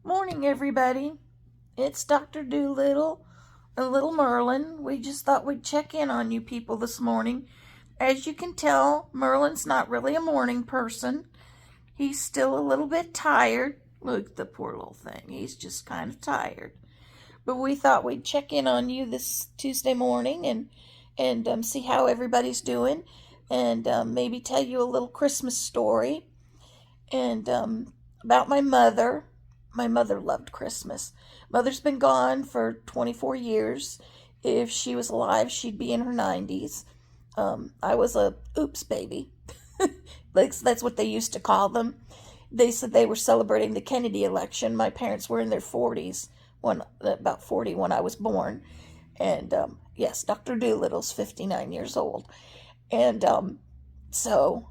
Morning, everybody. It's Dr. Doolittle and Little Merlin. We just thought we'd check in on you people this morning. As you can tell, Merlin's not really a morning person. He's still a little bit tired. Look, the poor little thing. He's just kind of tired. But we thought we'd check in on you this Tuesday morning and see how everybody's doing and maybe tell you a little Christmas story and about my mother. My mother loved Christmas. Mother's been gone for 24 years. If she was alive, she'd be in her 90s. I was a oops baby. That's what they used to call them. They said they were celebrating the Kennedy election. My parents were in their 40s, about 40 when I was born. And yes, Dr. Doolittle's 59 years old. And so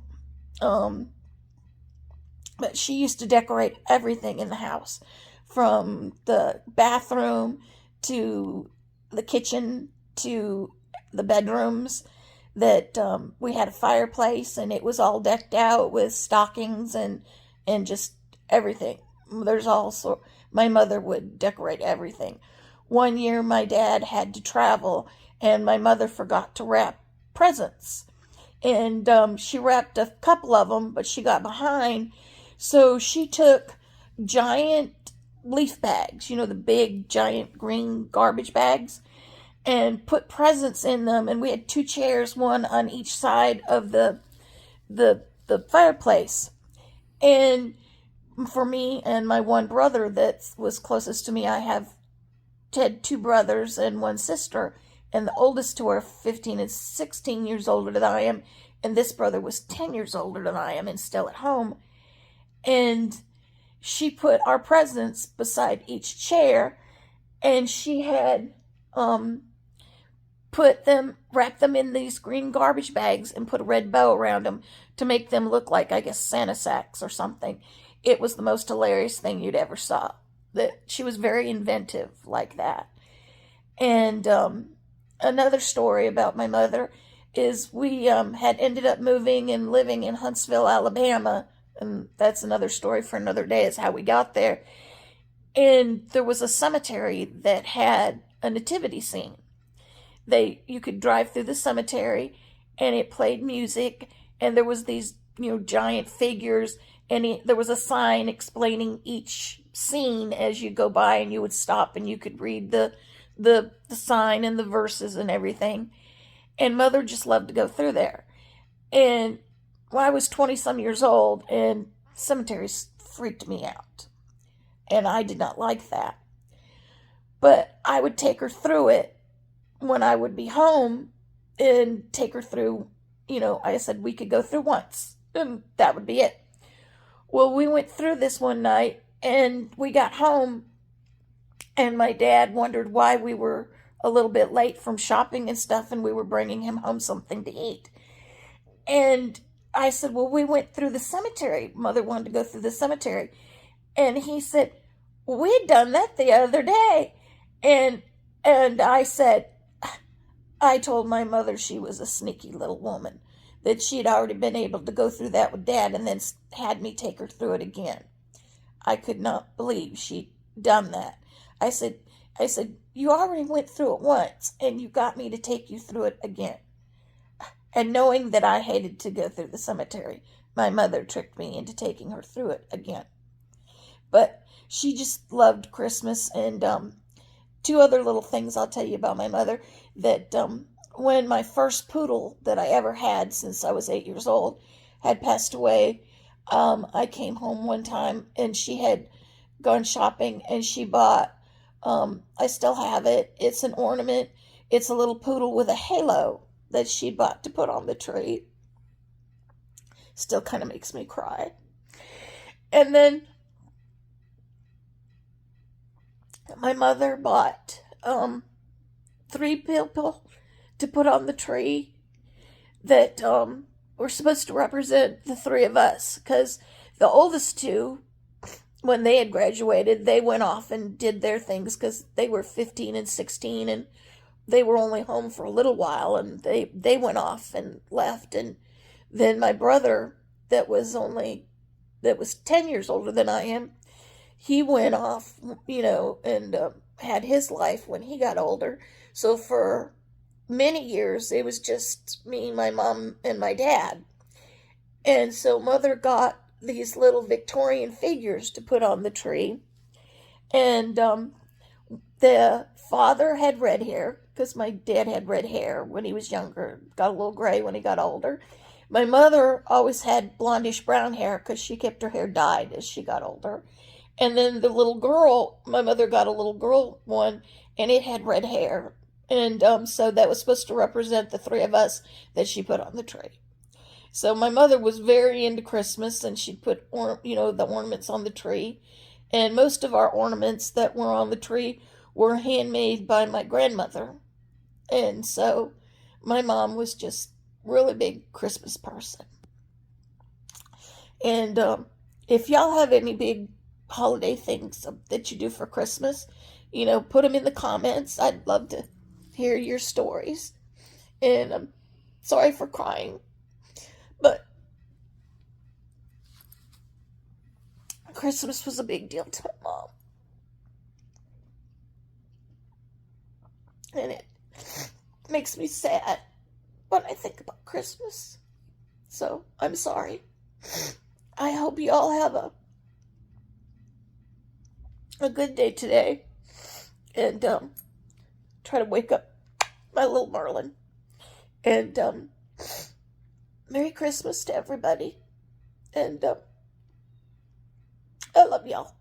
but she used to decorate everything in the house, from the bathroom to the kitchen to the bedrooms. That we had a fireplace and it was all decked out with stockings and just everything. There's also my mother would decorate everything. One year my dad had to travel and my mother forgot to wrap presents. And she wrapped a couple of them, but she got behind. So she took giant leaf bags, the big giant green garbage bags, and put presents in them. And we had two chairs, one on each side of the fireplace. And for me and my one brother that was closest to me, I had two brothers and one sister, and the oldest two are 15 and 16 years older than I am, and this brother was 10 years older than I am and still at home. And she put our presents beside each chair, and she had wrapped them in these green garbage bags and put a red bow around them to make them look like, I guess, Santa sacks or something. It was the most hilarious thing you'd ever saw. That she was very inventive like that. And another story about my mother is we had ended up moving and living in Huntsville, Alabama. And that's another story for another day, is how we got there. And there was a cemetery that had a nativity scene. You could drive through the cemetery and it played music, and there was these, giant figures, and there was a sign explaining each scene as you go by, and you would stop and you could read the sign and the verses and everything. And Mother just loved to go through there. And I was 20-some years old, and cemeteries freaked me out. And I did not like that. But I would take her through it when I would be home, and take her through, I said we could go through once, and that would be it. Well, we went through this one night, and we got home, and my dad wondered why we were a little bit late from shopping and stuff, and we were bringing him home something to eat. And I said, well, we went through the cemetery. Mother wanted to go through the cemetery. And he said, well, we had done that the other day. And I said, I told my mother she was a sneaky little woman, that she'd already been able to go through that with Dad and then had me take her through it again. I could not believe she'd done that. I said, you already went through it once, and you got me to take you through it again. And knowing that I hated to go through the cemetery, my mother tricked me into taking her through it again. But she just loved Christmas. And two other little things I'll tell you about my mother. That when my first poodle that I ever had since I was 8 years old had passed away, I came home one time and she had gone shopping and she bought, I still have it, it's an ornament. It's a little poodle with a halo that she bought to put on the tree. Still kind of makes me cry. And then my mother bought 3 people to put on the tree that were supposed to represent the three of us, because the oldest two, when they had graduated, they went off and did their things because they were 15 and 16, and they were only home for a little while, and they went off and left. And then my brother, that was 10 years older than I am, he went off, and had his life when he got older. So for many years, it was just me, my mom, and my dad. And so mother got these little Victorian figures to put on the tree. And the father had red hair because my dad had red hair when he was younger, got a little gray when he got older. My mother always had blondish brown hair because she kept her hair dyed as she got older. And then the little girl, my mother got a little girl one, and it had red hair. And so that was supposed to represent the three of us that she put on the tree. So my mother was very into Christmas, and she'd put, the ornaments on the tree. And most of our ornaments that were on the tree were handmade by my grandmother. And so my mom was just really big Christmas person. And if y'all have any big holiday things that you do for Christmas, put them in the comments. I'd love to hear your stories. And I'm sorry for crying, but Christmas was a big deal to my mom. And it makes me sad when I think about Christmas. So I'm sorry. I hope you all have a good day today. And try to wake up my little Merlin. And Merry Christmas to everybody. And I love y'all.